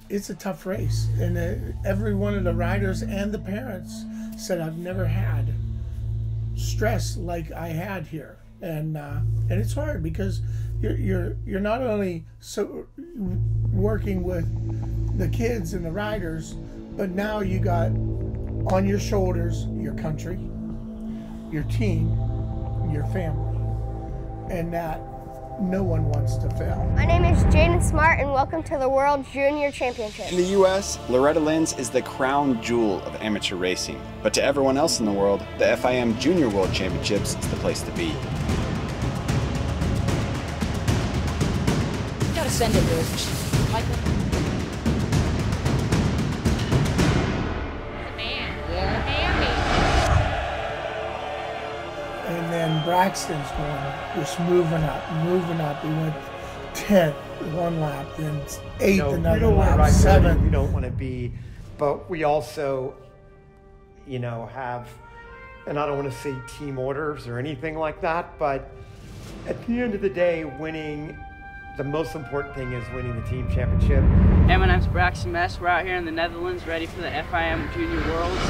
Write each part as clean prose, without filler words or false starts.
it's a tough race, and every one of the riders and the parents said I've never had stress like I had here, and it's hard because you're not only working with the kids and the riders, but now you got on your shoulders your country, your team, your family, and that no one wants to fail. My name is Jaydin Smart, and welcome to the World Junior Championships. In the U.S., Loretta Lynn's is the crown jewel of amateur racing. But to everyone else in the world, the FIM Junior World Championships is the place to be. You gotta send it, dude. Michael. And then Braxton's going, just moving up. He went 10th one lap, then 8th another lap, 7th. We don't want to be, but we also, have, and I don't want to say team orders or anything like that, but at the end of the day, winning, the most important thing is winning the team championship. Hey, my name's Braxtyn Mes. We're out here in the Netherlands ready for the FIM Junior Worlds.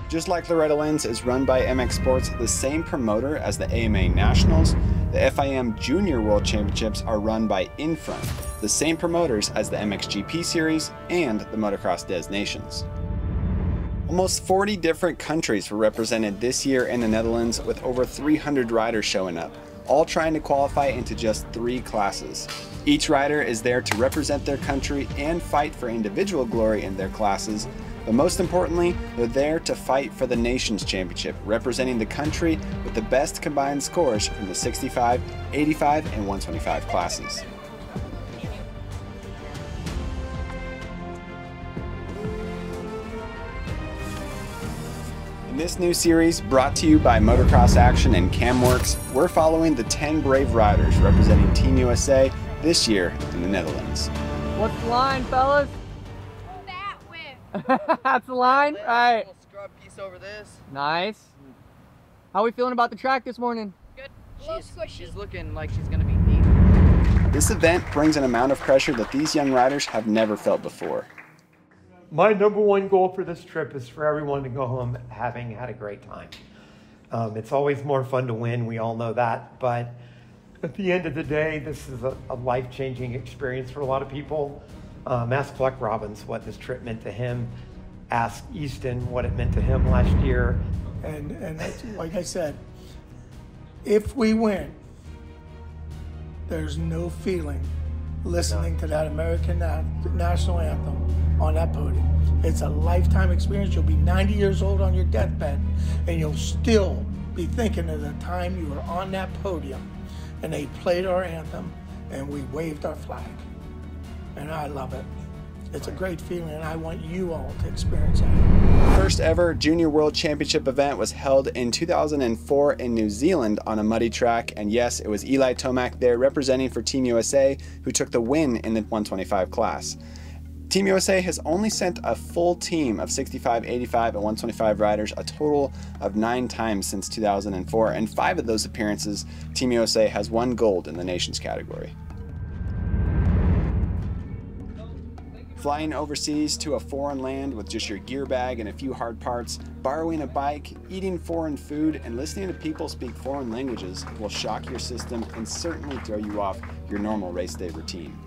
Just like Loretta Lynn's is run by MX Sports, the same promoter as the AMA Nationals, the FIM Junior World Championships are run by Infront, the same promoters as the MXGP Series and the Motocross Des Nations. Almost 40 different countries were represented this year in the Netherlands, with over 300 riders showing up, all trying to qualify into just 3 classes. Each rider is there to represent their country and fight for individual glory in their classes, but most importantly, they're there to fight for the Nations Championship, representing the country with the best combined scores from the 65, 85, and 125 classes. In this new series, brought to you by Motocross Action and Camworkx, we're following the 10 brave riders representing Team USA this year in the Netherlands. What's the line, fellas? That's the line? All right. Little scrub piece over this. Nice. How are we feeling about the track this morning? Good. She's looking like she's going to be neat. This event brings an amount of pressure that these young riders have never felt before. My #1 goal for this trip is for everyone to go home having had a great time. It's always more fun to win, we all know that, but at the end of the day, this is a life-changing experience for a lot of people. Ask Fleck Robbins what this trip meant to him. Ask Easton what it meant to him last year. And that's, like I said, if we win, there's no feeling listening to that American national anthem on that podium. It's a lifetime experience. You'll be 90 years old on your deathbed, and you'll still be thinking of the time you were on that podium and they played our anthem and we waved our flag. And I love it. It's a great feeling, and I want you all to experience it. First ever Junior World Championship event was held in 2004 in New Zealand on a muddy track, and yes, it was Eli Tomac there representing for Team USA who took the win in the 125 class. Team USA has only sent a full team of 65, 85, and 125 riders a total of 9 times since 2004, and 5 of those appearances, Team USA has won gold in the Nations category. Flying overseas to a foreign land with just your gear bag and a few hard parts, borrowing a bike, eating foreign food, and listening to people speak foreign languages will shock your system and certainly throw you off your normal race day routine.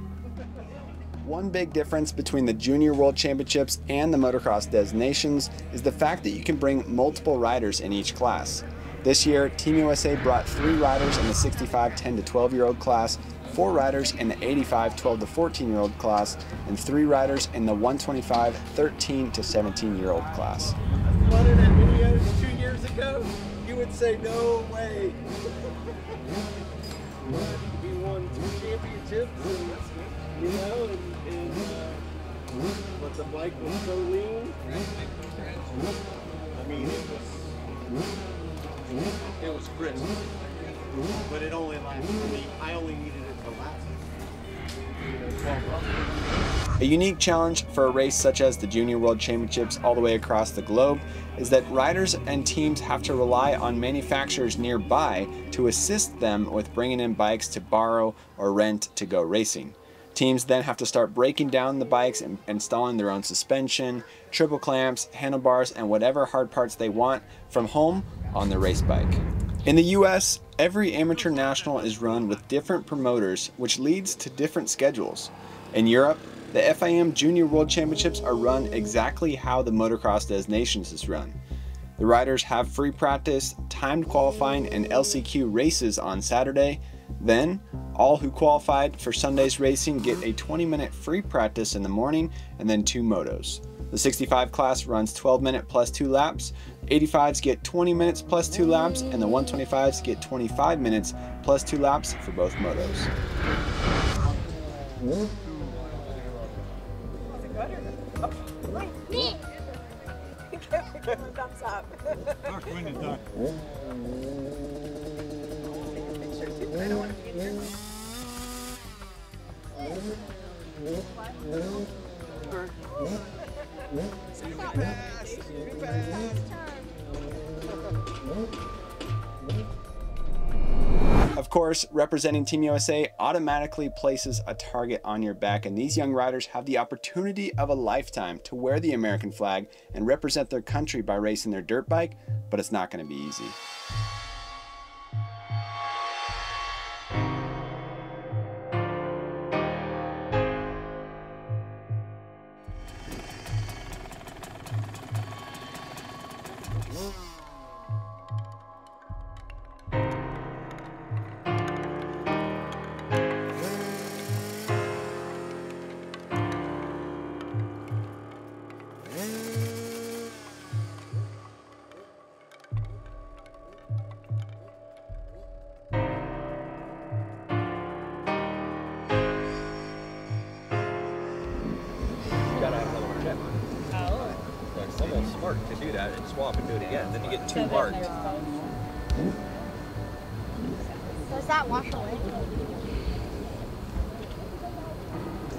One big difference between the Junior World Championships and the Motocross Des Nations is the fact that you can bring multiple riders in each class. This year, Team USA brought 3 riders in the 65 10 to 12-year-old class, 4 riders in the 85 12 to 14-year-old class, and 3 riders in the 125 13 to 17-year-old class. One of that videos 2 years ago, you would say, no way. We won 2 championships, and but the bike was so lean. I mean, it was crisp, but it only lasted me. I only needed it to last 12 months. A unique challenge for a race such as the Junior World Championships all the way across the globe is that riders and teams have to rely on manufacturers nearby to assist them with bringing in bikes to borrow or rent to go racing. Teams then have to start breaking down the bikes and installing their own suspension, triple clamps, handlebars, and whatever hard parts they want from home on their race bike. In the US, every amateur national is run with different promoters, which leads to different schedules. In Europe, the FIM Junior World Championships are run exactly how the Motocross Des Nations is run. The riders have free practice, timed qualifying, and LCQ races on Saturday. Then, all who qualified for Sunday's racing get a 20-minute free practice in the morning and then 2 motos. The 65 class runs 12-minute plus 2 laps, 85s get 20 minutes plus 2 laps, and the 125s get 25 minutes plus 2 laps for both motos. Thumbs up. Dark wind is dark. I don't want to be in here. Of course, representing Team USA automatically places a target on your back, and these young riders have the opportunity of a lifetime to wear the American flag and represent their country by racing their dirt bike, but it's not going to be easy. Almost smart to do that and swap and do it again. Then you get 2 marked. Does that wash away?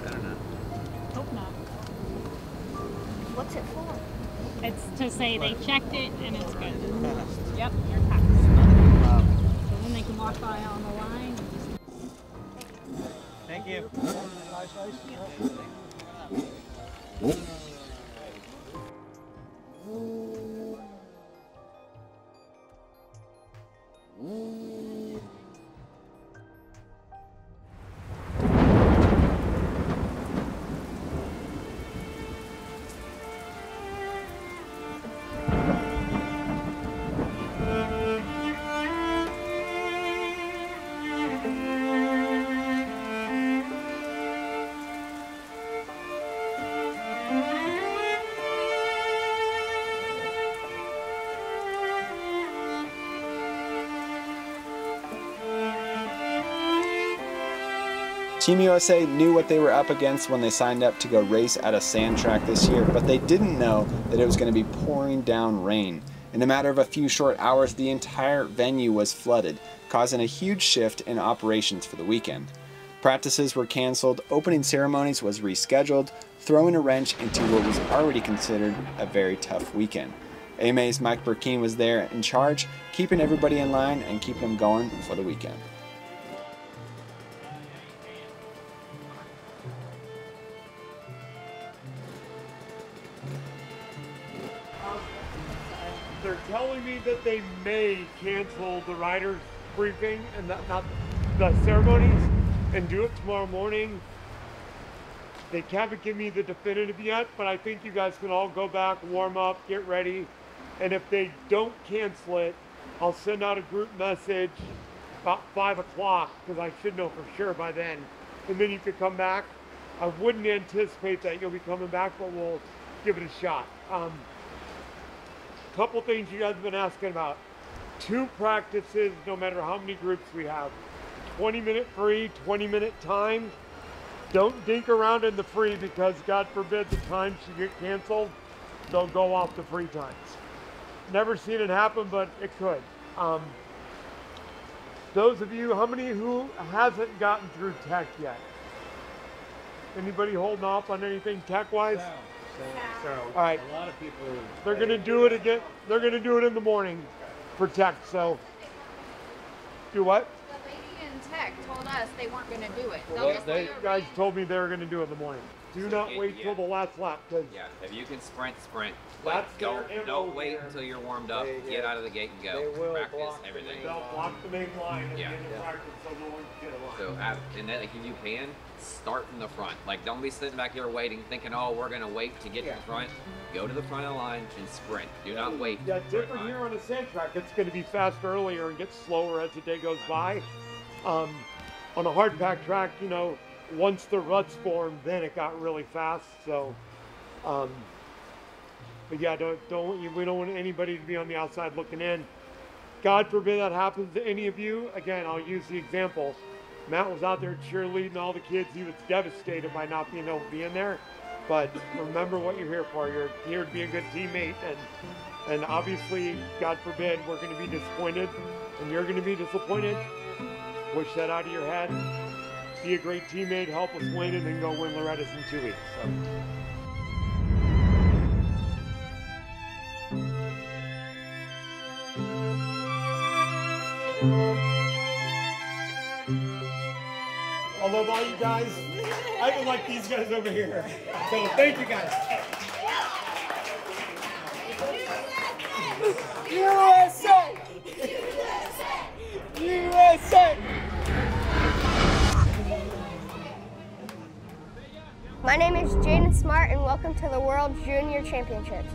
I don't know. Hope not. What's it for? It's to say they checked it and it's good. Yep, you're passed. So then they can walk by on the line. Thank you. Team USA knew what they were up against when they signed up to go race at a sand track this year, but they didn't know that it was going to be pouring down rain. In a matter of a few short hours, the entire venue was flooded, causing a huge shift in operations for the weekend. Practices were canceled, opening ceremonies was rescheduled, throwing a wrench into what was already considered a very tough weekend. AMA's Mike Burkeen was there in charge, keeping everybody in line and keeping them going for the weekend. They're telling me that they may cancel the riders briefing and not the ceremonies and do it tomorrow morning. They haven't given me the definitive yet, but I think you guys can all go back, warm up, get ready. And if they don't cancel it, I'll send out a group message about 5 o'clock because I should know for sure by then. And then you could come back. I wouldn't anticipate that you'll be coming back, but we'll give it a shot. Couple things you guys have been asking about. 2 practices, no matter how many groups we have. 20-minute free, 20-minute time. Don't dink around in the free because God forbid the time should get canceled, they'll go off the free times. Never seen it happen, but it could. Those of you, how many who hasn't gotten through tech yet? Anybody holding off on anything tech-wise? So, all right. A lot of people. They're going to do it again. They're going to do it in the morning for tech. So, do what? The lady in tech told us they weren't going to do it. Well, they guys told me they were going to do it in the morning. Do not wait till the last lap. Yeah, if you can sprint, sprint. That's Don't wait until you're warmed up. Get out of the gate and go. Practice everything. They'll block the main line and Yeah. get in practice so no one can get a line. So, and then like, if you can, start from the front. Like, don't be sitting back here waiting, thinking, oh, we're going to wait to get to the front. Go to the front of the line and sprint. Do not wait. Yeah, different here on a sand track. It's going to be fast earlier and get slower as the day goes by. On a hard pack track, you know, once the ruts formed, then it got really fast. So, but yeah, we don't want anybody to be on the outside looking in. God forbid that happens to any of you. Again, I'll use the example. Matt was out there cheerleading all the kids. He was devastated by not being able to be in there. But remember what you're here for. You're here to be a good teammate. And obviously, God forbid, we're going to be disappointed. And you're going to be disappointed. Wish that out of your head. Be a great teammate, help us win, and then go win Loretta's in 2 weeks. So. I love all you guys. I even like these guys over here. So thank you guys. USA! USA! My name is Jaydin Smart and welcome to the World Junior Championships.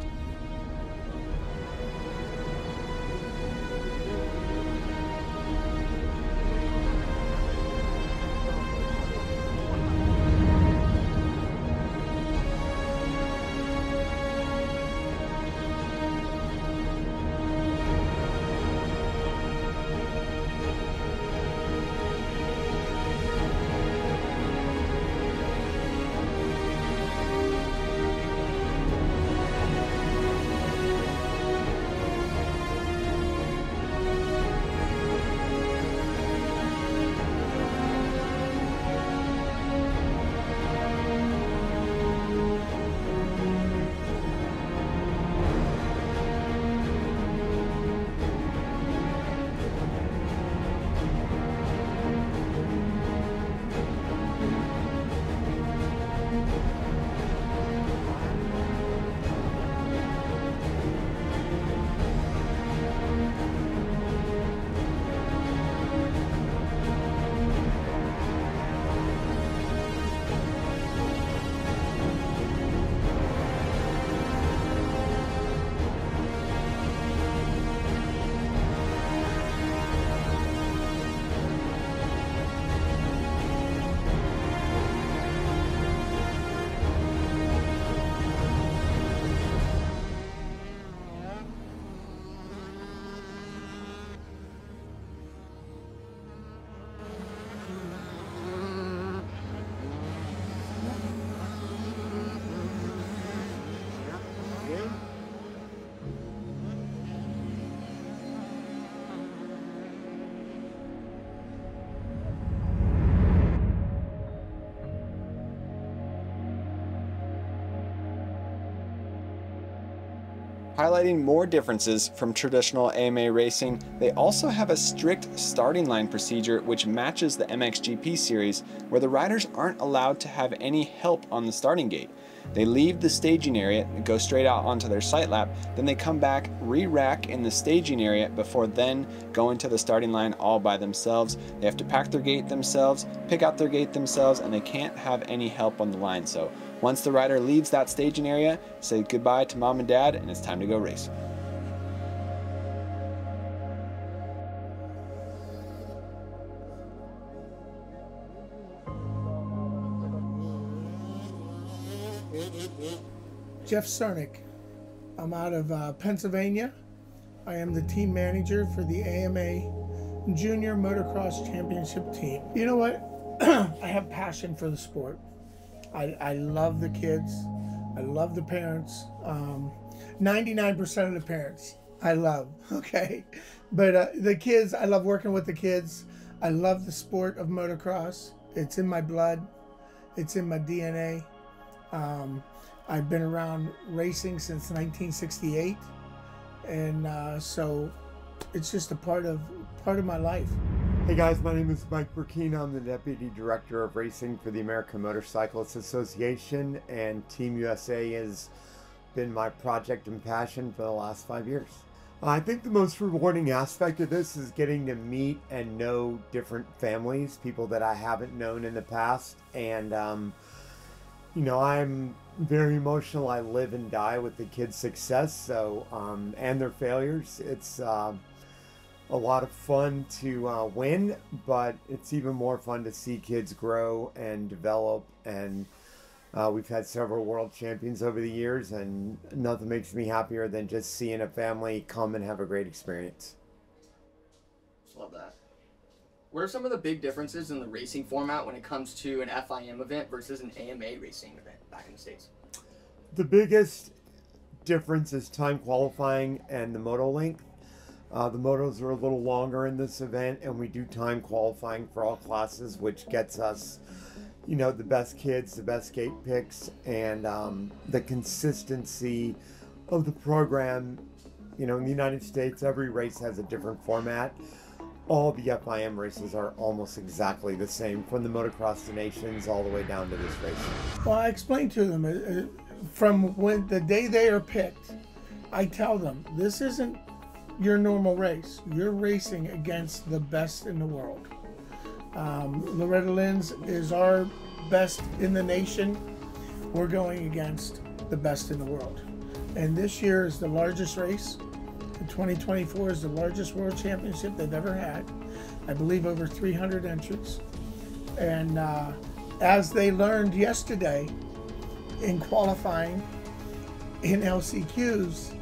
Highlighting more differences from traditional AMA racing, they also have a strict starting line procedure which matches the MXGP series, where the riders aren't allowed to have any help on the starting gate. They leave the staging area and go straight out onto their sight lap, then they come back, re-rack in the staging area before then going to the starting line all by themselves. They have to pack their gate themselves, pick out their gate themselves, and they can't have any help on the line. So once the rider leaves that staging area, say goodbye to mom and dad, and it's time to go race. Jeff Cernick. I'm out of Pennsylvania. I am the team manager for the AMA Junior Motocross Championship team. You know what? I have passion for the sport. I love the kids. I love the parents. 99% of the parents I love, okay? But the kids, I love working with the kids. I love the sport of motocross. It's in my blood. It's in my DNA. I've been around racing since 1968, and so it's just a part of my life. Hey guys, my name is Mike Burkina. I'm the Deputy Director of Racing for the American Motorcyclists Association, and Team USA has been my project and passion for the last 5 years. I think the most rewarding aspect of this is getting to meet and know different families, people that I haven't known in the past, and you know, I'm very emotional. I live and die with the kids' success, so and their failures. It's a lot of fun to win, but it's even more fun to see kids grow and develop. And we've had several world champions over the years, and nothing makes me happier than just seeing a family come and have a great experience. Love that. What are some of the big differences in the racing format when it comes to an FIM event versus an AMA racing event back in the States? The biggest difference is time qualifying and the moto length. The motos are a little longer in this event, and we do time qualifying for all classes, which gets us, you know, the best kids, the best gate picks, and the consistency of the program. You know, in the United States, every race has a different format. All the FIM races are almost exactly the same, from the Motocross to Nations all the way down to this race. Well, I explain to them from when the day they are picked, I tell them, this isn't your normal race. You're racing against the best in the world. Loretta Lynn is our best in the nation. We're going against the best in the world. And this year is the largest race. The 2024 is the largest world championship they've ever had. I believe over 300 entries. And as they learned yesterday in qualifying in LCQs,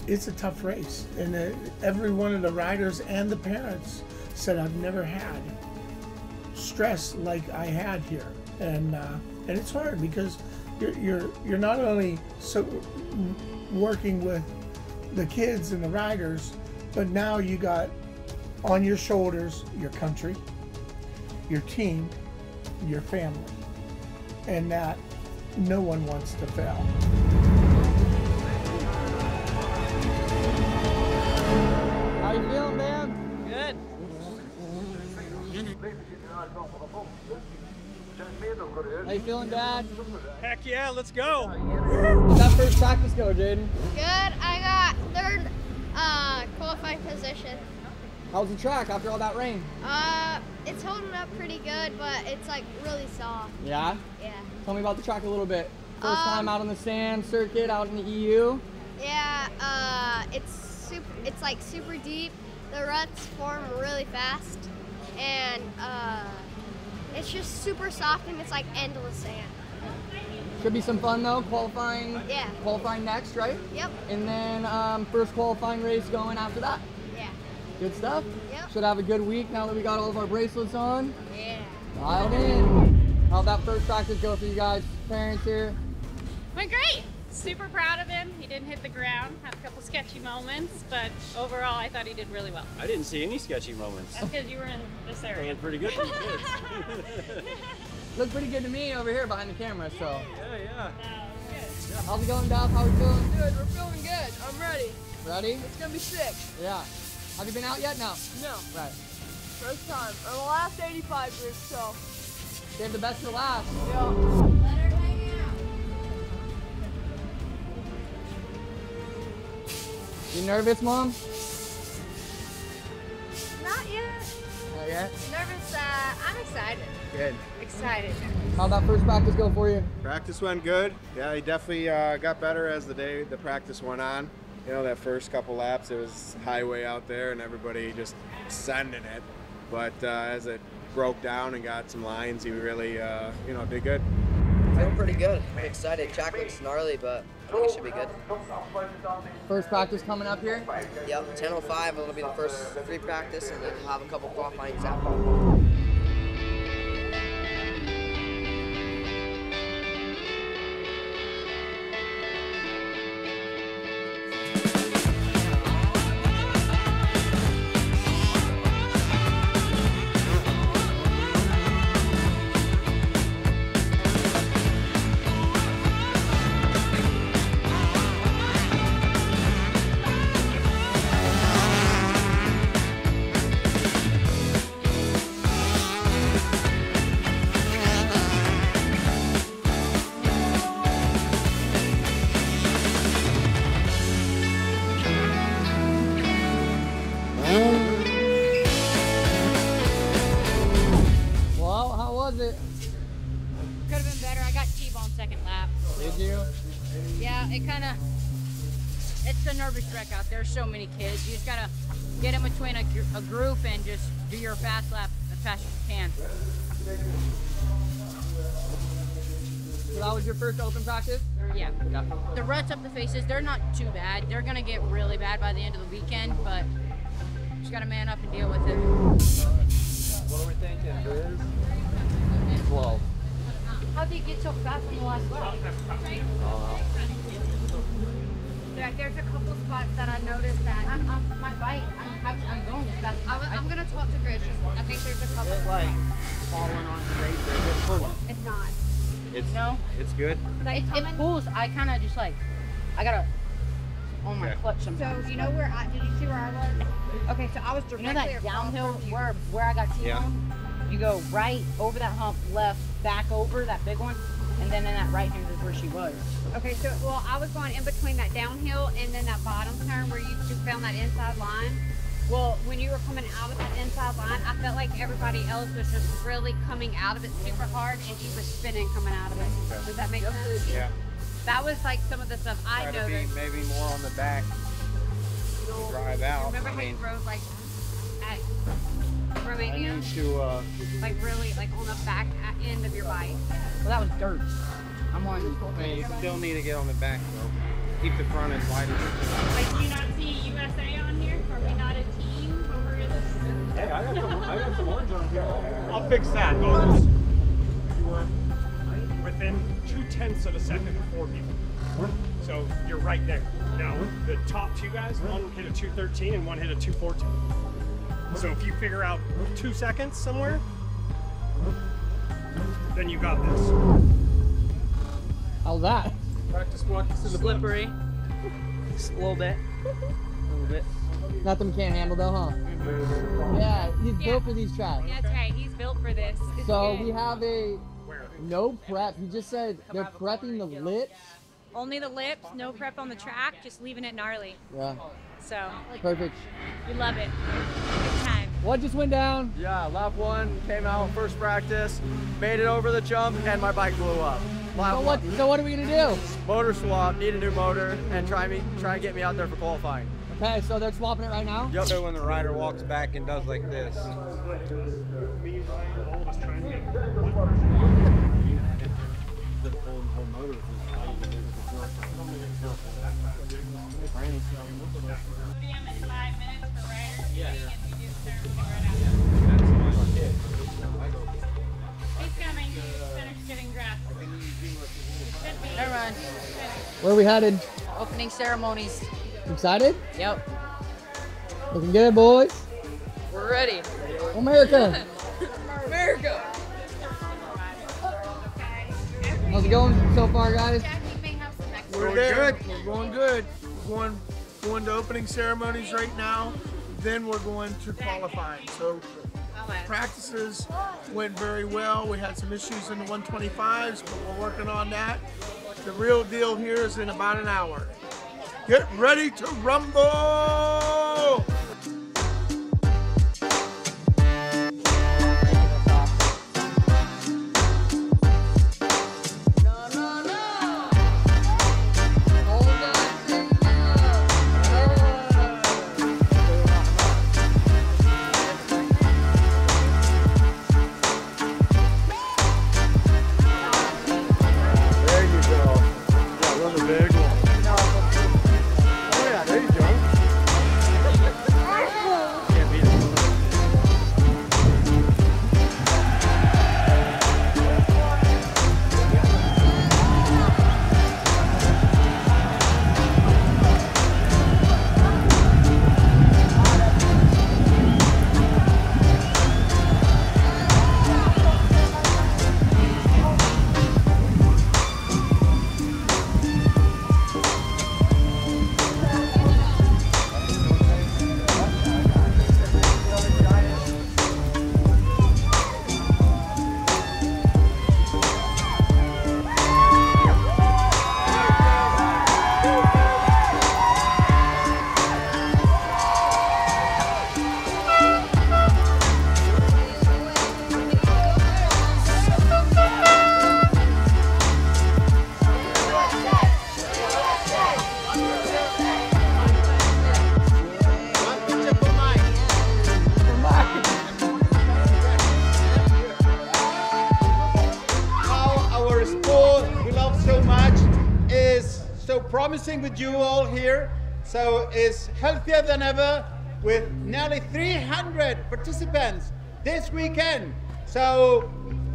it's a tough race, and every one of the riders and the parents said, I've never had stress like I had here, and it's hard because you're not only working with the kids and the riders, but now you got on your shoulders your country, your team, your family, and that no one wants to fail. How you feeling, man? Good. How you feeling, Dad? Heck yeah, let's go. How'd that first practice go, Jaydin? Good. I got third qualifying position. How's the track after all that rain? It's holding up pretty good, but it's like really soft. Yeah? Yeah. Tell me about the track a little bit. First time out on the sand circuit, out in the EU. Yeah, it's like super deep. The ruts form really fast, and it's just super soft, and it's like endless sand. Should be some fun though, qualifying. Yeah. Qualifying next, right? Yep. And then first qualifying race going after that. Yeah. Good stuff? Yep. Should have a good week now that we got all of our bracelets on. Yeah. Dialed in. How'd that first practice go for you guys? Parents here? Went great. Super proud of him. He didn't hit the ground. Had a couple sketchy moments, but overall I thought he did really well. I didn't see any sketchy moments. That's because you were in this area. Playing pretty good for the kids. Looked pretty good to me over here behind the camera, so. Yeah. How's it going, Duff? How are we feeling? Good, we're feeling good. I'm ready. Ready? It's gonna be sick. Yeah. Have you been out yet? No. No. Right. First time. Or the last 85 groups, so. Save the best for last. Yeah. Let her hang out. You nervous, Mom? Not yet. Not yet? Nervous. I'm excited. Good. Excited. How'd that first practice go for you? Practice went good. Yeah, he definitely got better as the practice went on. You know, that first couple laps, it was highway out there and everybody just sending it. But as it broke down and got some lines, he really, did good. Feeling pretty good. I'm excited. Track looks gnarly, but I think it should be good. First practice coming up here? Yep, 10:05. It'll be the first free practice, and then we'll have a couple qualifyings after. could have been better. I got T-boned second lap. Did you? Yeah, it's a nervous wreck out there. So many kids. You just gotta get in between a group and just do your fast lap as fast as you can. So that was your first open practice? Yeah. The ruts up the faces, they're not too bad. They're gonna get really bad by the end of the weekend, but just gotta man up and deal with it. What are we thinking, Grizz? 12. How did you get so fast on the last lap? Yeah, there's a couple spots that I noticed that my bike, I'm going fast. I'm gonna talk to Grizz. I think there's a couple. It's like falling on straight, it's pulling. It's not. No? It's good? It pulls. I kind of just like, I gotta on my clutch sometimes. So you know where did you see where I was? Okay, so I was directly You know that downhill where I got T-boned? Yeah. You go right over that hump, left, back over that big one, and then in that right hand is where she was. Okay, so well, I was going in between that downhill and then that bottom turn where you found that inside line. Well, when you were coming out of that inside line, I felt like everybody else was just really coming out of it super hard, and he was spinning coming out of it. Does that make sense? Yeah. That was like some of the stuff I Try to noticed. be maybe more on the back. Drive out. Remember how you drove like at Romania? I need to, like really like on the back end of your bike. Well, that was dirt. I'm on. Man, you still need to get on the back though. Keep the front as wide as you can. Like, do you not see USA on here? Are we not a team over this? Hey, I got some orange on here. I'll fix that. You were within 0.2 of a second before me. So you're right there. Now, the top two guys, one hit a 2:13 and one hit a 2:14. So if you figure out 2 seconds somewhere, then you got this. How's that? Practice squat in the slippery. Just a little bit. A little bit. Nothing can't handle though, huh? Yeah, he's built for these tracks. That's right. He's built for this. It's So good. we have a no prep. He just said they're prepping the lips. Only the lips, no prep on the track, just leaving it gnarly. Yeah, So perfect. we love it. Good time. What just went down? Yeah, lap one, came out first practice, made it over the jump, and my bike blew up. So what are we gonna do? Motor swap, need a new motor, and try and get me out there for qualifying. Okay, so they're swapping it right now? Yep. So when the rider walks back and does like this. He's coming. He's finished getting dressed. Never mind. Where are we headed? Opening ceremonies. Excited? Yep. Looking good, boys. We're ready. America. America. How's it going so far, guys? We're there. We're going good. We're going to opening ceremonies right now. Then we're going to qualifying. So practices went very well. We had some issues in the 125s, but we're working on that. The real deal here is in about an hour. Get ready to rumble! promising with you all here. So it's healthier than ever with nearly 300 participants this weekend. So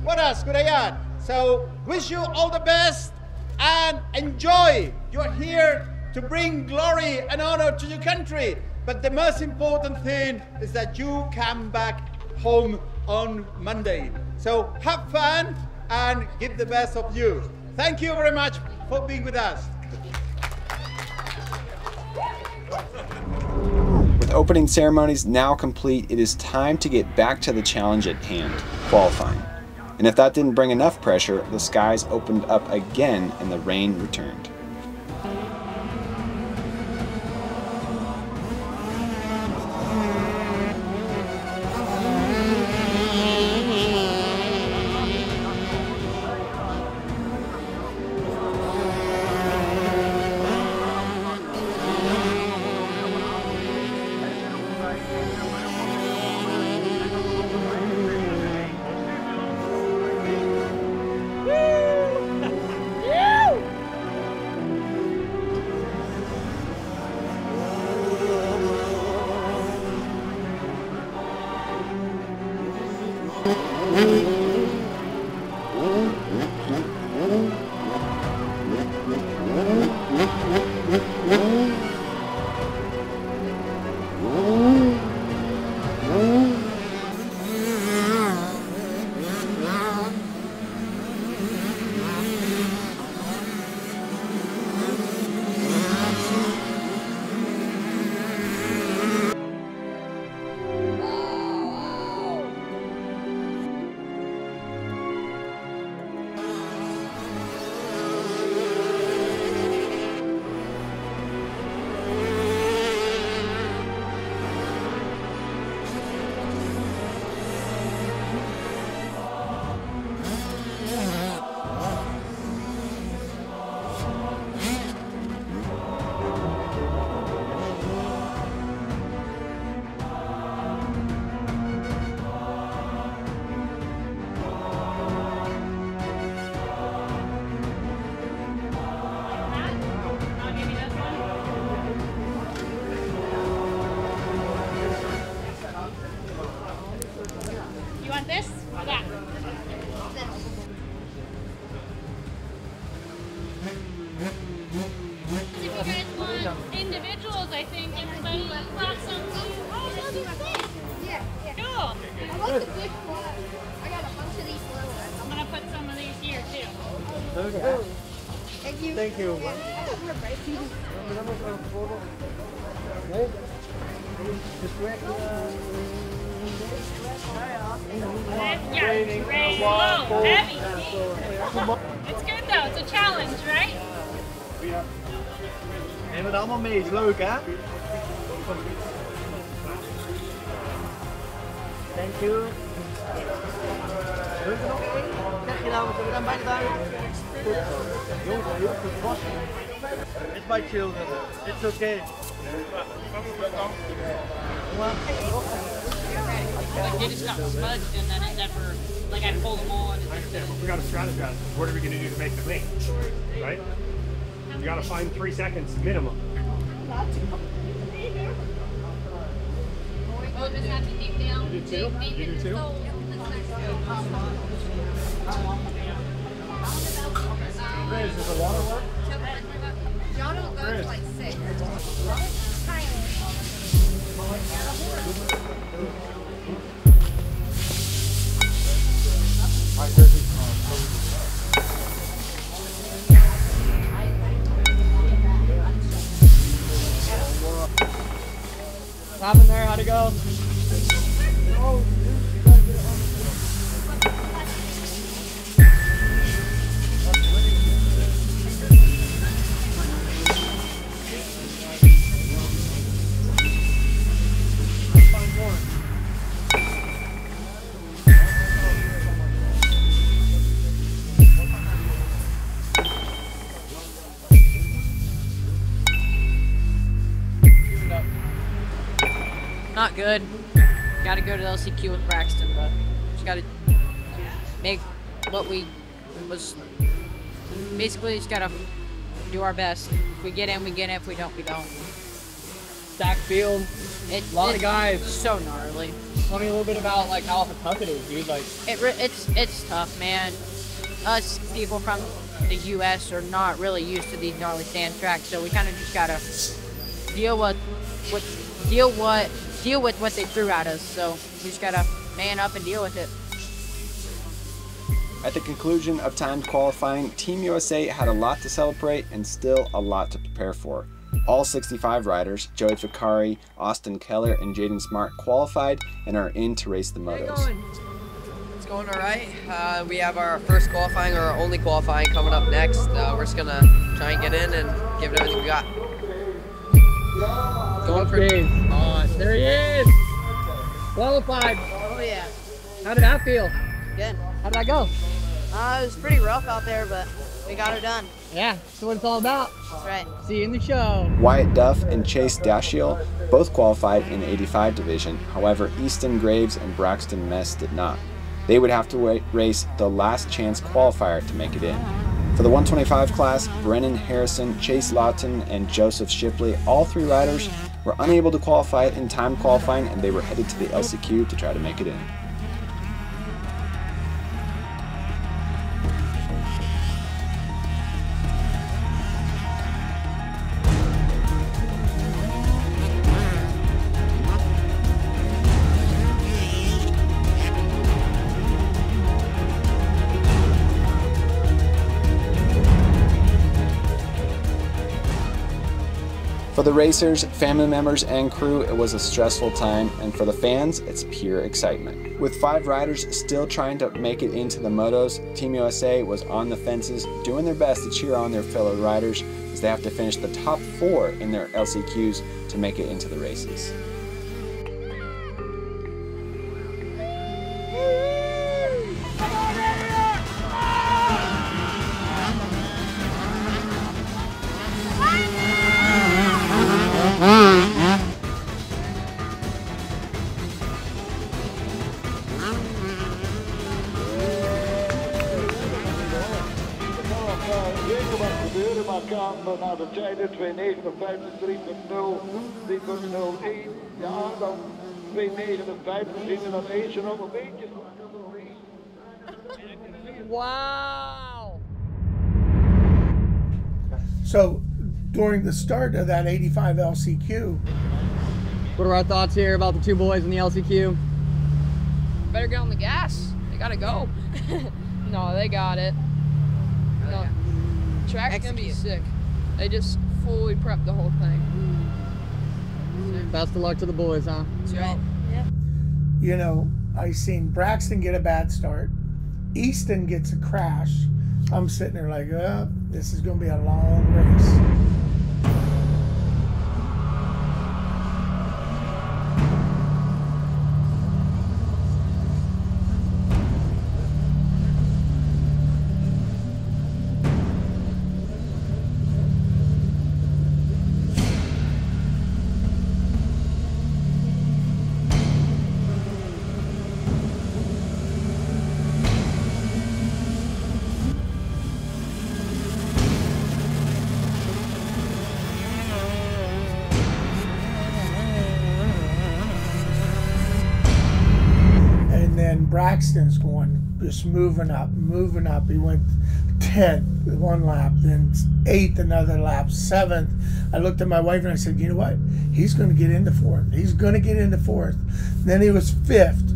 what else could I add? So wish you all the best and enjoy. You're here to bring glory and honor to your country. But the most important thing is that you come back home on Monday. So have fun and give the best of you. Thank you very much for being with us. With opening ceremonies now complete, it is time to get back to the challenge at hand, qualifying. And if that didn't bring enough pressure, the skies opened up again and the rain returned. Thank you. It's good though, it's a challenge, right? En het allemaal mee, is leuk hè? Thank you. Leuk er nog één? Zeg je nou, we zijn bijna daar. Goed zo. Jongens, heel goed wassen. It's my children. It's okay. Like they just got smudged and then it never, like I pulled them on. We got to strategize. What are we going to do to make the clean? Right? You got to find 3 seconds minimum. Oh, just have to dig down. You do too? You do too? Graves, does the water work? John will go to like 6. What happened there? How'd it go? Not good. Gotta go to the LCQ with Braxton, but just gotta make what we was basically just gotta do our best. If we get in, we get in. If we don't, we don't. Stacked field. A lot of guys. So gnarly. Tell me a little bit about like how tough it is, dude. Like it's tough, man. Us people from the U.S. are not really used to these gnarly sand tracks, so we kind of just gotta deal with what they threw at us. So we just gotta man up and deal with it. At the conclusion of timed qualifying, Team USA had a lot to celebrate and still a lot to prepare for. All 65 riders, Joseph Vicari, Austin Keller, and Jaydin Smart qualified and are in to race the motos. It's going all right. We have our first qualifying, or our only qualifying, coming up next. We're just gonna try and get in and give it everything we got. Going for days. There he is. Qualified. Oh yeah. How did that feel? Good. How did that go? It was pretty rough out there, but we got her done. Yeah, that's what it's all about. That's right. See you in the show. Wyatt Duff and Chase Dashiell both qualified in the 85 division. However, Easton Graves and Braxtyn Mes did not. They would have to race the last chance qualifier to make it in. For the 125 class, Brennon Harrison, Chace Lawton, and Joseph Shipley, all 3 riders, were unable to qualify in time qualifying, and they were headed to the LCQ to try to make it in. For the racers, family members, and crew, it was a stressful time, and for the fans, it's pure excitement. With 5 riders still trying to make it into the motos, Team USA was on the fences, doing their best to cheer on their fellow riders as they have to finish the top 4 in their LCQs to make it into the races. Naar de tijden 2:59, 3:0, 3:01. Ja, dan 2:59 zien we dat eentje nog een beetje. Wow. So during the start of that 85 LCQ, what are our thoughts here about the 2 boys in the LCQ? Better get on the gas. They gotta go. No, they got it. No. Track's gonna be sick. They just fully prepped the whole thing. Best of luck to the boys, huh? That's right. Yeah. you know, I seen Braxton get a bad start. Easton gets a crash. I'm sitting there like, this is going to be a long race. Braxton's going, just moving up. He went 10th one lap, then 8th another lap, 7th. I looked at my wife and I said, you know what? He's going to get into 4th. He's going to get into 4th. Then he was 5th.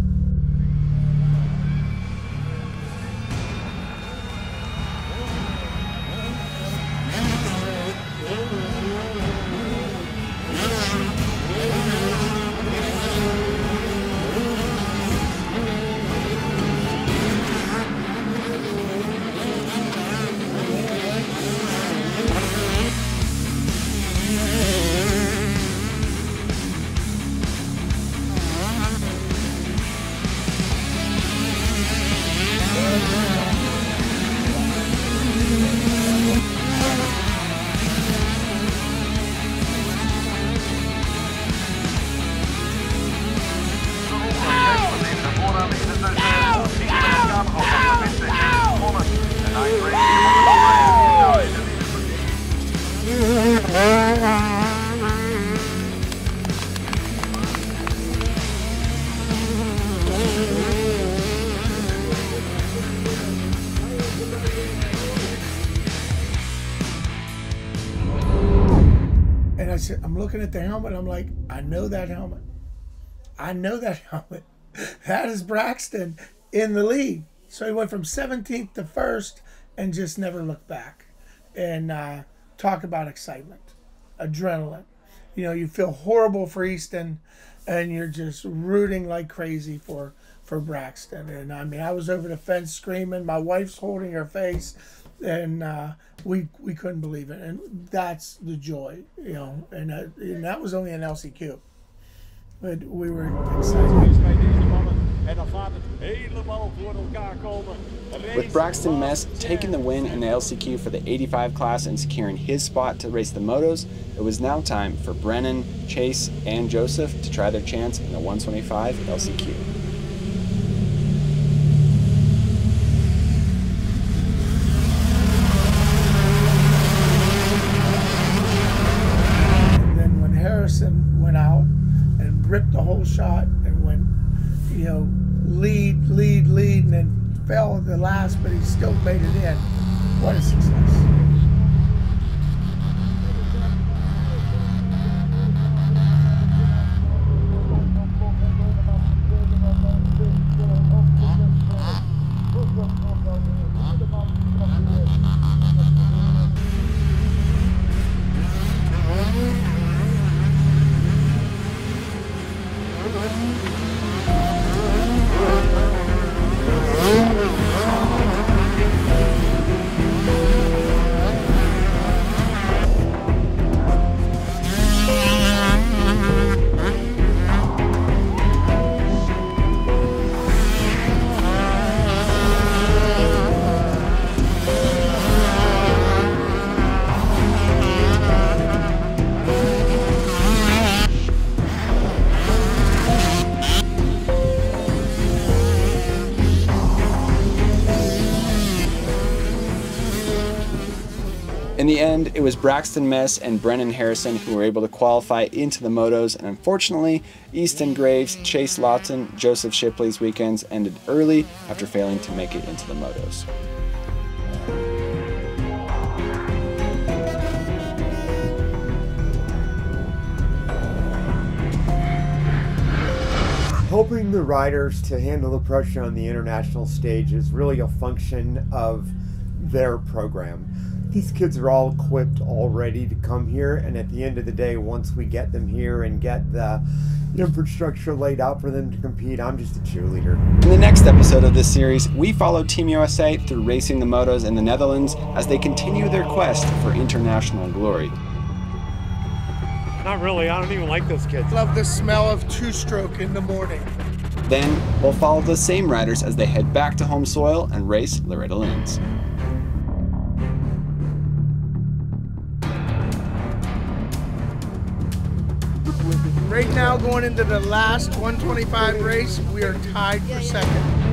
I said, I'm looking at the helmet. I'm like, I know that helmet. I know that helmet. That is Braxtyn in the lead. So he went from 17th to 1st and just never looked back. And talk about excitement, adrenaline. You know, you feel horrible for Easton, and you're just rooting like crazy for Braxtyn. And I mean, I was over the fence screaming. My wife's holding her face, and we couldn't believe it. And that's the joy, you know. And that was only an LCQ, but we were excited. With Braxtyn Mes taking the win in the LCQ for the 85 class and securing his spot to race the motos, it was now time for Brennon, Chace, and Joseph to try their chance in the 125 LCQ. And then when Harrison went out and ripped the whole shot and went, you know, lead, and then fell at the last, but he still made it in. What a success. In the end, it was Braxtyn Mes and Brennon Harrison who were able to qualify into the motos, and unfortunately, Easton Graves, Chace Lawton, Joseph Shipley's weekends ended early after failing to make it into the motos. Helping the riders to handle the pressure on the international stage is really a function of their program. These kids are all equipped, all ready to come here, and at the end of the day, once we get them here and get the infrastructure laid out for them to compete, I'm just a cheerleader. In the next episode of this series, we follow Team USA through racing the motos in the Netherlands as they continue their quest for international glory. Not really, I don't even like those kids. Love the smell of two-stroke in the morning. Then, we'll follow the same riders as they head back to home soil and race Loretta Lynn's. Right now, going into the last 125 race, we are tied for second.